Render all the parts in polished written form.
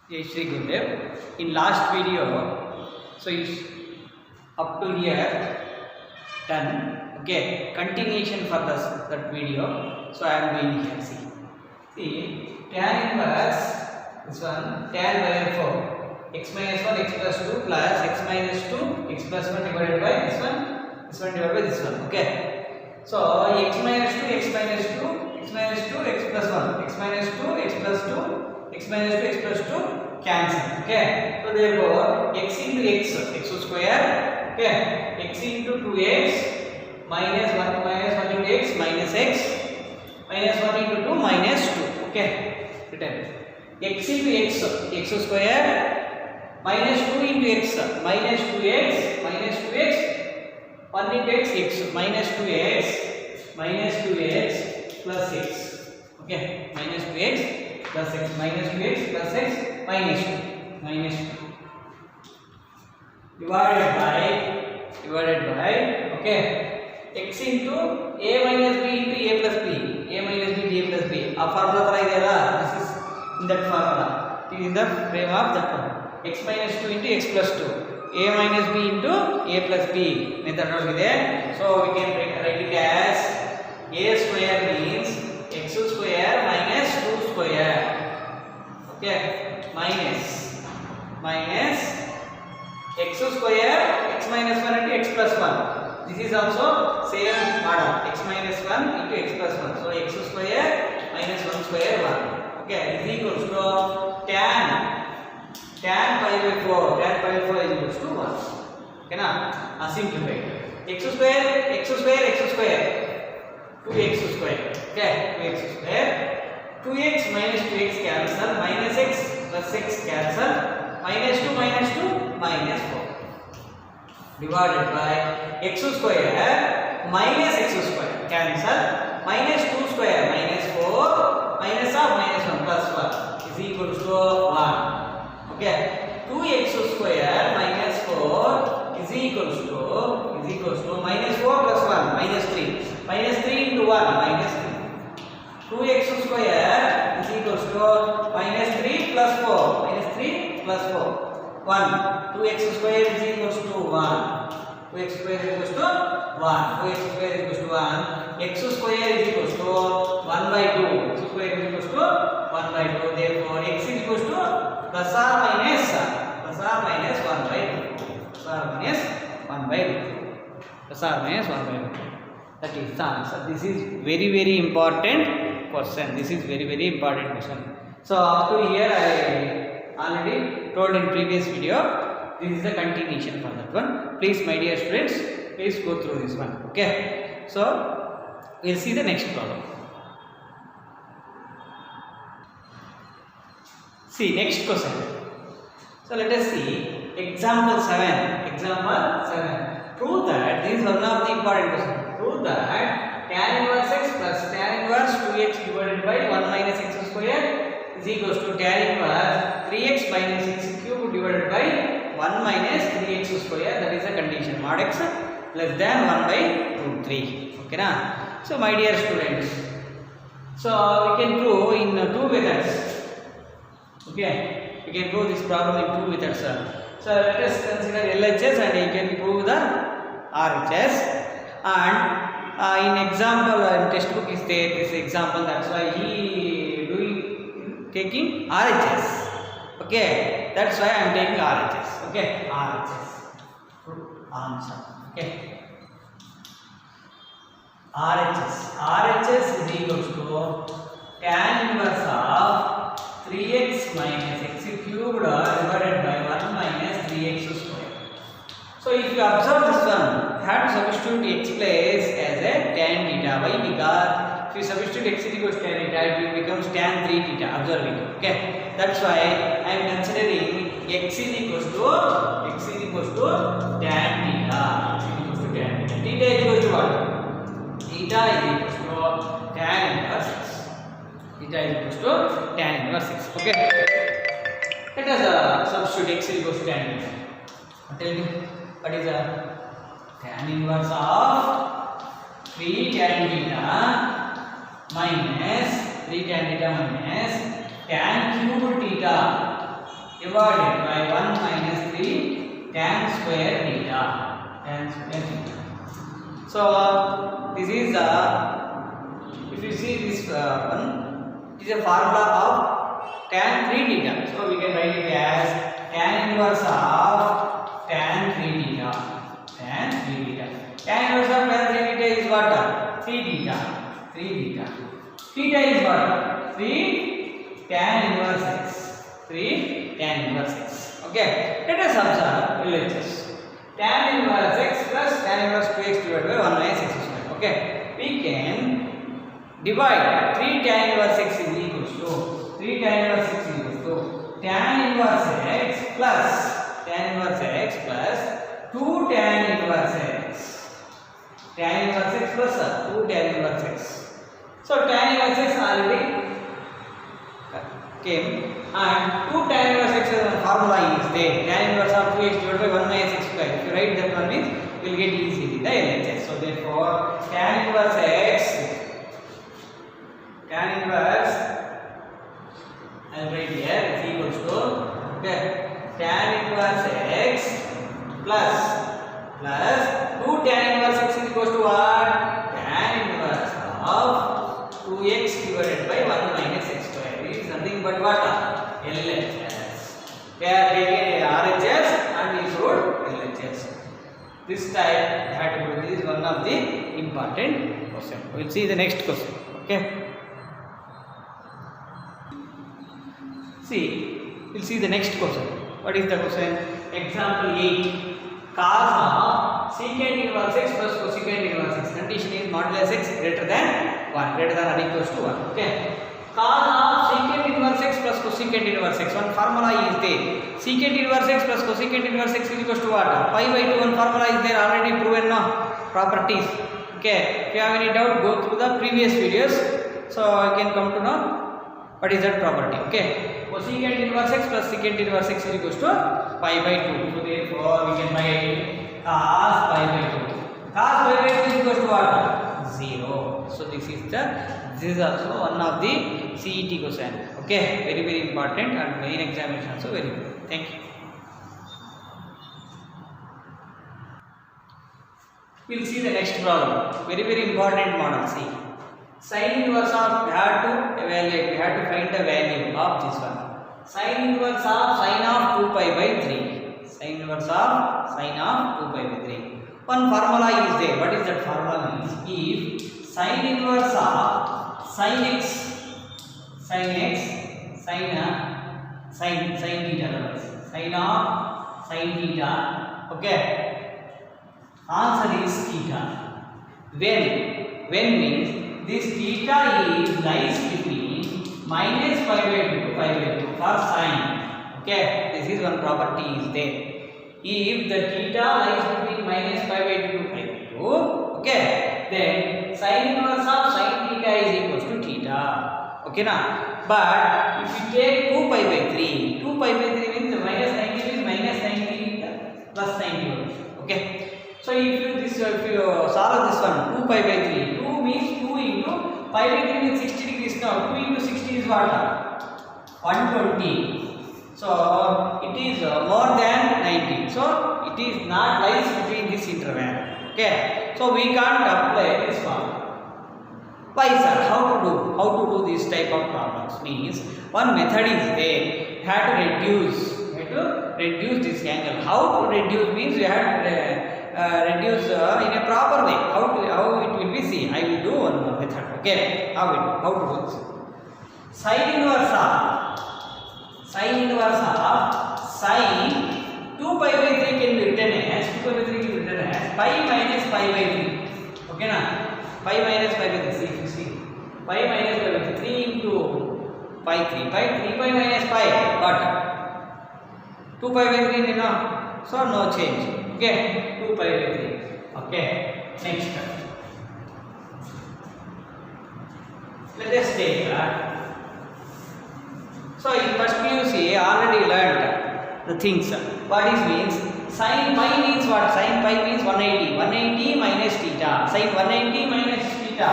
Jai Shri Gurudev. In last video, so it's up to here done. Okay, continuation for that video. So I am doing here. See, tan inverse this one tan by 4 x minus 1 x plus 2 plus x minus 2 x plus 1 divided by this one divided by this one. Okay, so x minus 2 x minus 2 x minus 2 x plus 1 x minus 2 x plus 2 x minus 2 x plus 2 cancel. Okay, so therefore x into x square. Okay, x into 2x minus 1 into x minus x minus 1 into 2 minus 2. Okay, written x into x square minus 2 into x minus 2x minus 2x 1 into x minus 2x plus x. Okay, minus 2x plus x minus 2x plus x minus 2 divided by okay x into a minus b into a plus b into a plus b. A formula tara ideyala, this is in that formula, it is in the frame of that one. X minus 2 into x plus 2 a minus b into a plus b method ide. So we can write it as a square means x square minus 2 square. Okay, minus x square x minus 1 into x plus 1. This is also same model, x minus 1 into x plus 1. So x square minus 1 square 1. Okay, is equals to tan pi by 4. Tan pi by 4 is equals to 1. Okay na? Simplify. X square 2x square. Okay, 2x square. 2x minus 2x cancel. Minus x plus x cancel. Minus 2 minus 4. Divided by x square minus x square cancel. Minus 2 square minus 4 minus of minus 1 plus 1 is equal to 1. Okay, 2x square minus 4 is equals to minus 4 plus 1 minus 3 into 1 minus 3. 2x square is equals to minus 3 plus 4 minus 3 plus 4 1. 2x square is equals to 1. 2x square is equals to 1. 2x square is equals to 1. X square is equals to 1 by 2. X square is equals to 1 by 2. Therefore, x is equals to plus or minus 1 by 2. Plus or minus 1 by 2. Plus or minus 1 by 2. That is the answer. This is very important question. This is very important question. So up to here I already told in previous video. This is the continuation for that one. Please, my dear students, please go through this one. Okay. So we'll see the next problem. See next question. So let us see example 7. Prove that this is one of the important questions. Prove that tan inverse x plus tan inverse 2x divided by 1 minus x square is equals to tan inverse 3x minus x cube divided by 1 minus 3x square. That is the condition. Mod x less than 1 by root 3. Okay na? So my dear students, so we can prove in two methods. Okay, we can prove this problem in two methods. So let us consider LHS and you can prove the RHS. And in example textbook is there this example, that's why he taking RHS. Okay, that's why I am taking RHS. Okay, RHS answer. Okay, RHS is equals to tan inverse of 3x minus x cubed divided by 1 minus 3x square. So if you observe this one, you have to substitute x place as a tan theta. Why? Because if you substitute x is equals to tan theta, it becomes tan 3 theta. Observe it. Okay, that's why I am considering x is equals to tan theta. Theta is equals to what? Theta is equals to tan inverse x. Theta is equals to tan inverse x. Okay, let us substitute x is equals to tan theta. Tell me what is the tan inverse of 3 tan theta minus 3 tan theta minus tan cube theta divided by 1 minus 3 tan square theta. Tan square theta. So this is if you see this one, it is a formula of tan 3 theta. So we can write it as tan inverse of tan 3 theta. Tan 3 theta. Tan inverse of tan 3 theta is what? 3 theta. 3 theta. Theta is what? 3 tan inverse x. 3 tan inverse x. Okay. Let us observe LHS. Tan inverse x plus tan inverse 2x divided by 1 minus x square. Okay. We can divide 3 tan inverse x is equals to 3 tan inverse x is equals to tan inverse x plus 2 tan inverse x. Tan inverse x plus 2 tan inverse x. So tan inverse x already came and 2 tan inverse x as a formula is there. Tan inverse of 2x divided by 1 minus x square. If you write that one means you will get easily the LHS. So therefore tan inverse x, tan inverse, I will write here, is equals to okay, tan inverse x plus 2 tan inverse x is equals to what? Tan inverse of 2x divided by 1 minus x square. This is nothing but what? LHS. They are taken RHS and we wrote LHS. This type you have to do. This is one of the important question. We will see the next question. Okay. See, we will see the next question. What is the question? Example 8. Cos of secant inverse x plus cosecant inverse x. Condition is modulus x greater than 1, greater than or equals to 1. Okay. Cos of secant inverse x plus cosecant inverse x. One formula is there. Secant inverse x plus cosecant inverse x is equals to what? Pi by 2. One formula is there, already proven now. Properties. Okay. If you have any doubt, go through the previous videos. So you can come to know what is that property. Okay. Cosecant inverse x plus secant inverse x is equals to pi by 2. So therefore we can write cos pi by 2. Cos pi by 2 is equals to what? 0. So this is also one of the CET question. Okay, very very important and main examination also very good. Thank you. We'll see the next problem. Very very important model. See, sin inverse of we have to evaluate. We have to find the value of this one. Sin inverse of sin of 2 pi by 3. Sin inverse of sin of 2 pi by 3. One formula is there. What is that formula means? If sin inverse of sin x, sin theta, sin of sin theta. Okay. Answer is theta. When means this theta is lies between minus pi by 2 to pi by 2 for sin. Okay. This is one property is there. If the theta lies between minus pi by 2 to pi by 2, okay, then sin inverse of sin theta is equals to theta. Okay na? But if you take 2 pi by 3, 2 pi by 3 means minus 90 means minus 90 plus 90. Okay. So if you solve this one, 2 pi by 3, 2 means 2 into pi by 3 means 60 degrees now. 2 into 60 is what? 120. So it is more than 90. So it is not lies between this interval. Okay. So we can't apply this one. Why sir? How to do this type of problems? Means one method is there. You have to reduce this angle. How to reduce means we have to reduce in a proper way. How it will be seen? I will do one more method. Okay. How to do this? Sin inverse of sin 2 pi by 3 can be written as pi minus pi by 3. Okay na? Pi minus pi by 3. See. Pi minus pi by 3 into pi 3. Pi 3 pi minus pi. What? 2 pi by 3 no? So no change. Okay. 2 pi by 3. Okay. Next. Let us take that. So in first PUC already learned the things. What is means? Sin pi means what? Sin pi means 180. 180 minus theta. Sin 180 minus theta.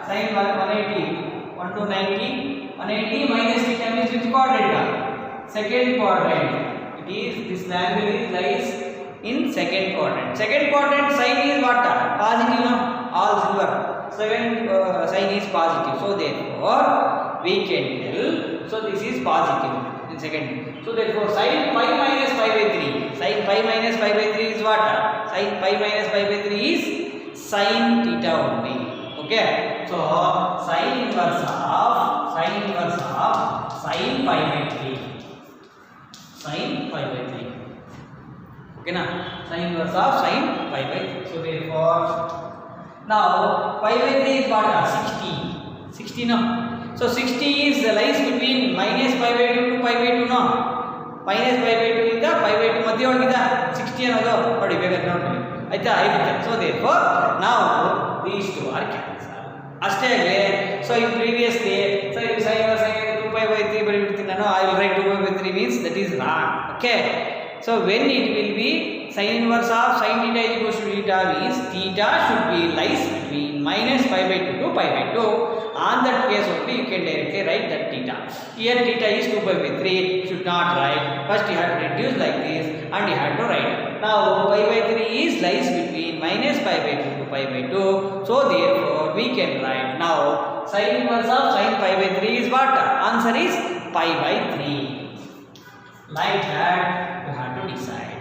Sin 180. 1 to 90. 180 minus theta means which quadrant? second quadrant. It is this angle is lies in second quadrant. Second quadrant sign is what? Positive, no? All silver. Second sign is positive. So therefore we can tell. So this is positive in second. So therefore sin pi minus pi by 3. Sin pi minus pi by 3 is what? Sin pi minus pi by 3 is sin theta only. Okay. So sin inverse of sin pi by 3. Sin pi by 3. Okay na? Sin inverse of sin pi by 3. So therefore now pi by 3 is what? 60. 60 no? So 60 is lies between minus pi by 2 to pi by 2 no? Minus pi by 2 ಇಂದ pi by 2 ಮಧ್ಯ ಒಳಗಿದೆ 60 ಅನ್ನೋದು ನೋಡಿ ಬೇಕಾದ್ರೆ ನೋಡಿ ಆಯ್ತಾ ಆಯ್ತು. So therefore now these two are cancelled. ಅಷ್ಟೇ ಆಗಲಿ. So in previously so if sin inverse 2 pi by 3 ಬರೆಬಿಡ್ತೀನಿ ನಾನು. I will write 2 pi by 3 means that is wrong. Okay. So when it will be sin inverse of sin theta is equals to theta means theta should be lies between minus pi by 2 to pi by 2. On that case only you can directly write that theta. Here theta is 2 pi by 3. Should not write. First you have to reduce like this and you have to write. Now pi by 3 is lies between minus pi by 2 to pi by 2. So therefore we can write now sin inverse of sin pi by 3 is what? Answer is pi by 3. Like that you have to decide.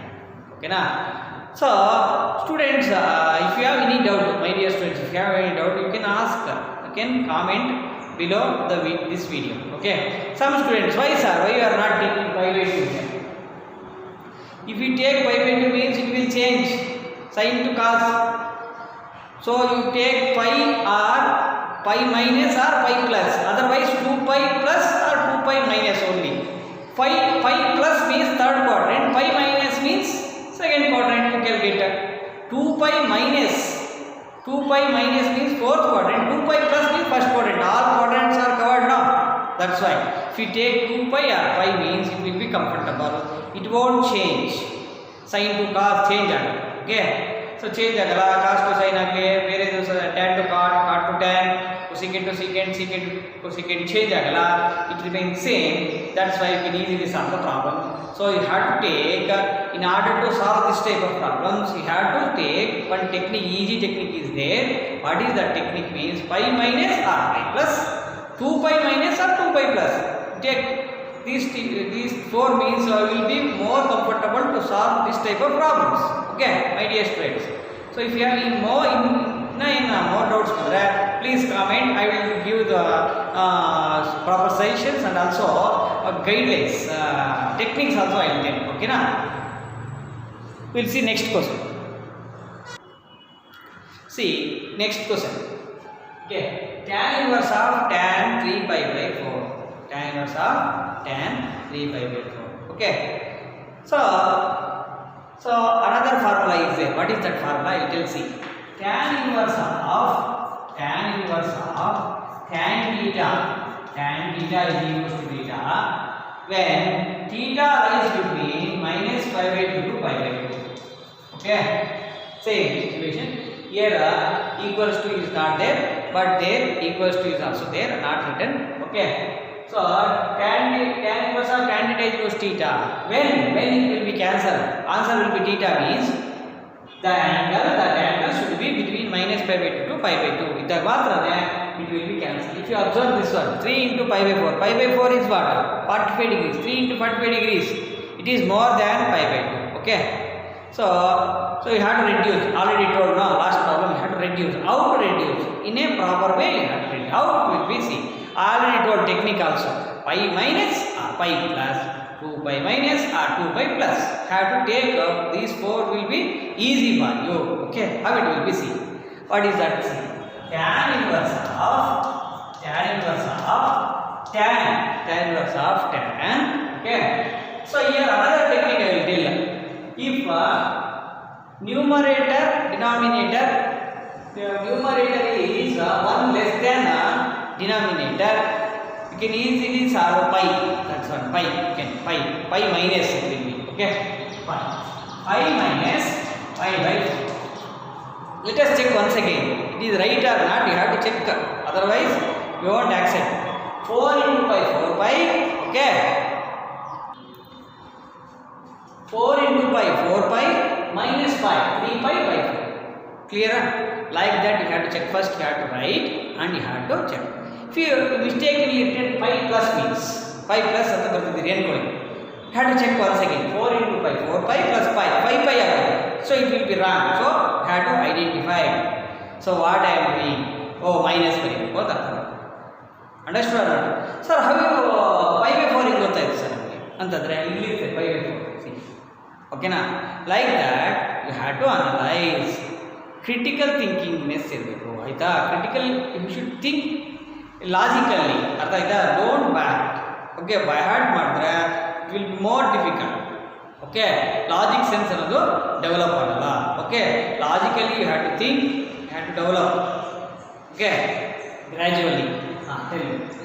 Okay na? So students, if you have any doubt, my dear students, if you have any doubt you can ask, you can comment below this video. Okay. Some students, why sir, why you are not taking pi by 2? If you take pi by 2 means it will change sin to cos. So you take pi or pi minus or pi plus. Otherwise 2 pi plus or 2 pi minus only. Pi plus means third quadrant. Pi minus means second quadrant. You calculate 2 pi minus. 2 pi minus means fourth quadrant. 2 pi plus means first quadrant. All quadrants are covered now. That's why if you take 2 pi or pi means it will be comfortable. It won't change. Sin to cos change agala. Okay. So change agala. Cos to sin agale. Where is tan to cot, cot to tan, cosecant to secant, secant to cosecant change agala. It remains same. That's why you can easily solve the problem. So you have to take, in order to solve this type of problems, you have to take one technique, easy technique is there. What is that technique means? Pi minus or pi plus, 2 pi minus or 2 pi plus. Take these four means will be more comfortable to solve this type of problems. Okay, my dear students. So if you have any more doubts, please comment. I will give the proper suggestions and also guidelines, techniques also I will tell. Okay na? We'll see next question. See next question. Okay, tan inverse of tan 3 pi by 4. Tan inverse of tan 3 pi by 4. Okay. So another formula is there. What is that formula? I will tell. See, tan inverse of tan theta. Tan theta is equal to theta when theta lies between minus pi by 2 to pi by 2. Okay. Same situation. Here equals to is not there, but there equals to is also there, not written. Okay. So tan inverse of tan theta is equals to theta. When it will be cancelled, answer will be theta means the angle should be between minus pi by 2 to pi by 2. With the matrane it will be cancelled. If you observe this one, 3 into pi by 4. Pi by 4 is what? 45 degrees. 3 into 45 degrees. It is more than pi by 2. Okay. So you have to reduce. Already told now last problem you have to reduce. How to reduce? In a proper way you have to reduce. How will we see? Already told technique also. Pi minus or pi plus. 2 pi minus or 2 pi plus. Have to take up these four will be easy for you. Okay. How it will be seen? What is that? Tan inverse of tan. Okay. So here another technique I will tell. If numerator denominator is 1 less than denominator, you can easily solve pi. That's one pi. You can pi minus it will be. Okay. Pi minus pi by 4. Let us check once again. It is right or not? You have to check. Otherwise, you won't accept. 4 into pi, 4 pi. Okay. 4 into pi 4 pi minus pi 3 pi by 4. Clear? Like that you have to check first, you have to write and you have to check. If you mistakenly written pi plus means pi plus ಅಂತ ಬರ್ತಿದ್ದೀರಿ ಅನ್ಕೊಳ್ಳಿ, have to check once again 4 into pi 4 pi plus pi 5 pi ಆಗುತ್ತೆ. So it will be wrong. So have to identify. So what I am doing? Oh, minus ಬರೀಬೇಕು ಅಂತ ಅರ್ಥ. Understood? Sir, how you pi by 4 ಹಿಂಗೆ ಗೊತ್ತಾಯ್ತು sir ನಮಗೆ ಅಂತಂದರೆ ಇಲ್ಲಿ pi by 4. ಓಕೆನಾ? Like that you have to analyse. Critical ಥಿಂಕಿಂಗ್ನೆಸ್ ಇರಬೇಕು ಆಯಿತಾ. Critical you should think logically, ಅರ್ಥ ಆಯ್ತಾ? Don't by heart. Okay, by heart ಮಾಡಿದ್ರೆ it will be more difficult. Okay, logic sense ಅನ್ನೋದು ಡೆವಲಪ್ ಆಗಲ್ಲ. Okay, logically you have to think, you have to develop. Okay, gradually.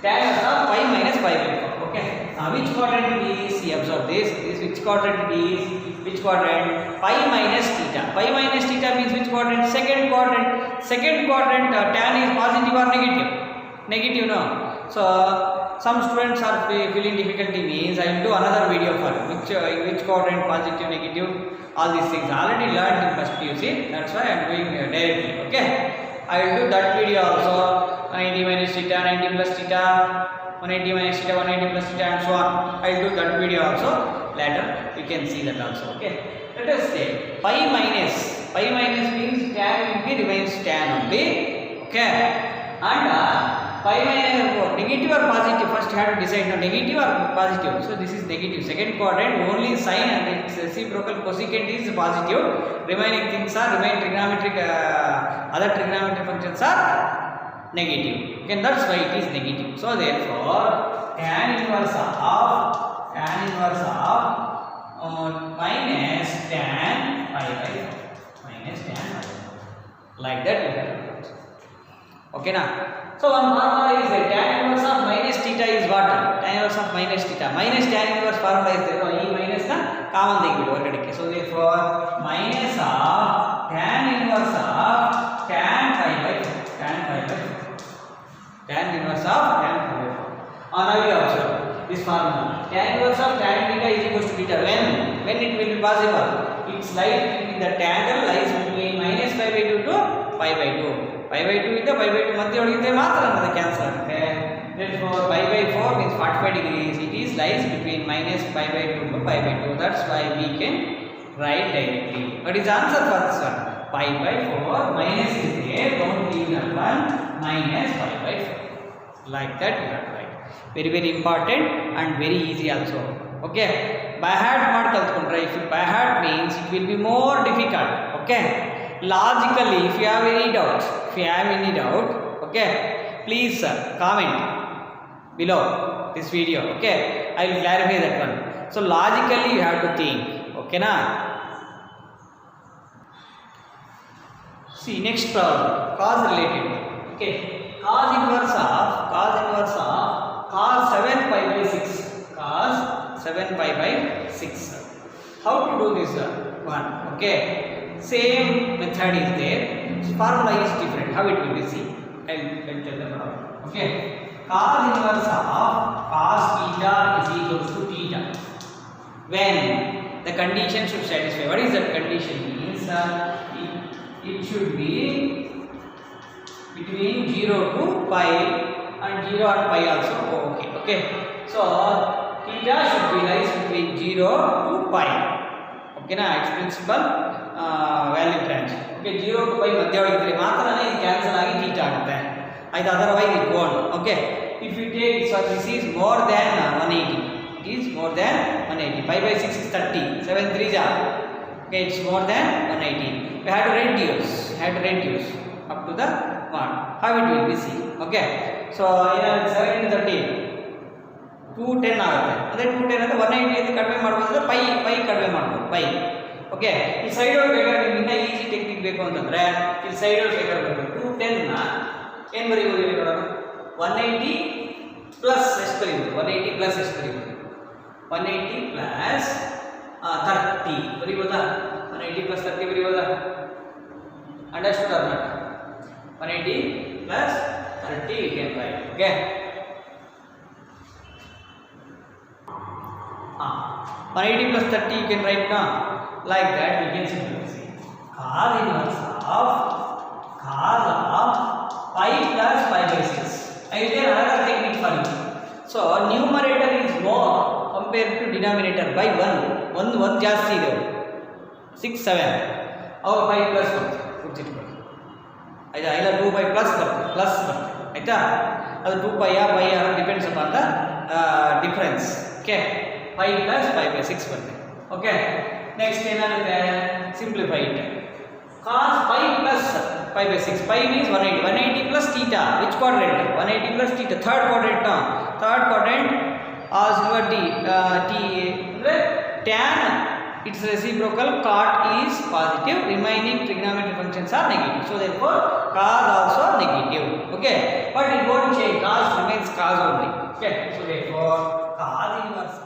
tan of pi minus pi by 4. Okay, which quadrant it is? See, observe this. This which quadrant it is? Which quadrant? Pi minus theta. Pi minus theta means which quadrant? Second quadrant. Second quadrant, tan is positive or negative? Negative, no. So some students are feeling difficulty means I will do another video for which quadrant positive, negative, all these things already learned in first PUC. That's why I am doing directly. Okay, I will do that video also. 180 minus theta, 90 plus theta, 180 minus theta, 180 plus theta, and so on. I will do that video also later. You can see that also. Okay, let us say pi minus means tan will be remains tan only. Okay, and pi minus negative or positive, first you have to decide now negative or positive. So this is negative. Second quadrant only sine and its reciprocal cosecant is positive. Remaining things are trigonometric other trigonometric functions are negative. Okay, that's why it is negative. So therefore tan inverse of minus tan pi by 4. Minus tan pi by 4. Like that we have to write. Okay now. So one formula is that tan inverse of minus theta is what? Tan inverse of minus theta. Minus tan inverse formula is there. No, e minus na common ತೆಗಿಬಿಡಿ ಹೊರಗಡೆಗೆ. So therefore minus of tan inverse of tan pi by 4. Tan pi by 4. Tan inverse of tan pi by 4. Now you observe this formula. Tan inverse of tan theta is equals to theta. When it will be possible? Its lies between the angle lies between minus pi by 2 to pi by 2. Pi by 2 ಇಂದ pi by 2 ಮಧ್ಯೆ ಒಳಗಿದ್ರೆ ಮಾತ್ರ ಅದು cancel ಆಗುತ್ತೆ. Therefore pi by 4 means 45 degrees. It is lies between minus pi by 2 to pi by 2. That's why we can write directly. What is the answer for this one? Pi by 4 minus is there. Don't leave that one. Minus pi by 4. Like that you have to write. Very very important and very easy also. Okay. By heart ಮಾಡಿ ಕಲ್ತ್ಕೊಂಡ್ರೆ, if you by heart means it will be more difficult. Okay. Logically, if you have any doubt, okay, please comment below this video. Okay, I will clarify that one. So logically you have to think. Okay na? See next problem, cos related. Okay, cos inverse of cos 7 pi by 6. Cos 7 pi by 6. How to do this one? Okay, same method is there. Formula is different. How it will be? See, I will tell the problem. Okay, cos inverse of cos theta is equals to theta when the condition should satisfy. What is that condition? Means it should be between 0 to pi and 0 and pi also. Okay. So theta should be lies between 0 to pi. Okay na, its principal value branch. Okay, 0 to pi ಮಧ್ಯ ಒಳಗಿದ್ರೆ ಮಾತ್ರನೇ ಇದು cancel ಆಗಿ theta ಆಗುತ್ತೆ. ಆಯ್ತು, otherwise it gone. Okay, if you take so this is more than 180. It is more than 180. Pi by 6 is 30. 7 3s are. Okay, it's more than 180. We have to reduce up to the 1. How it will be? See. Okay, so 7 into 30 210 ಆಗುತ್ತೆ. ಅದೇ 210 ಅಂದ್ರೆ 180 ಅಂತ ಕಡಿಮೆ ಮಾಡಬಹುದು. Pi ಕಡಿಮೆ ಮಾಡಬಹುದು. Pi. Okay, ಈ side ಒಳಗೆ ಬೇಕಾದ್ರೆ ನಿಮಗೆ ಇನ್ನೂ ಈಸಿ ಟೆಕ್ನಿಕ್ ಬೇಕು ಅಂತಂದ್ರೆ ಈ ಸೈಡ್ ಒಳಗೆ ಬೇಕಾದ್ರೆ 210 ನ ಏನು ಬರೀಬಹುದು ಇಲ್ಲಿ ನೋಡೋಣ. 180 ಪ್ಲಸ್ ಎಷ್ಟು ಬರೀಬಹುದು? 180 ಪ್ಲಸ್ ಎಷ್ಟು ಬರೀಬಹುದು? 180 ಪ್ಲಸ್ 30 ಬರೀಬಹುದಾ? 180 ಪ್ಲಸ್ 30 ಬರೀಬಹುದಾ? Understood or not? 180 plus 30 you can write. Okay. 180 plus 30 you can write now. Like that we can simplify. Cos inverse of pi plus pi by 6. I will tell another technique for you. So numerator is more compared to denominator by 1 ಜಾಸ್ತಿ ಇದೆ 6 7 ಅವ pi plus ಕೊಡ್ತಿರ್ತಾರೆ ಆಯ್ತಾ ಇಲ್ಲ 2 by plus ಬರುತ್ತೆ ಆಯ್ತಾ ಅದು 2 pi by depends upon the difference okay pi plus pi by 6 ಬರುತ್ತೆ okay next ಏನಾಗುತ್ತೆ simplify it cos pi plus pi by 6 pi means 180 plus theta which quadrant 180 plus theta third quadrant now third quadrant as your t tan its reciprocal cot is positive remaining trigonometric functions are negative so therefore cos also negative okay but it won't change cos remains cos only okay so therefore cos inverse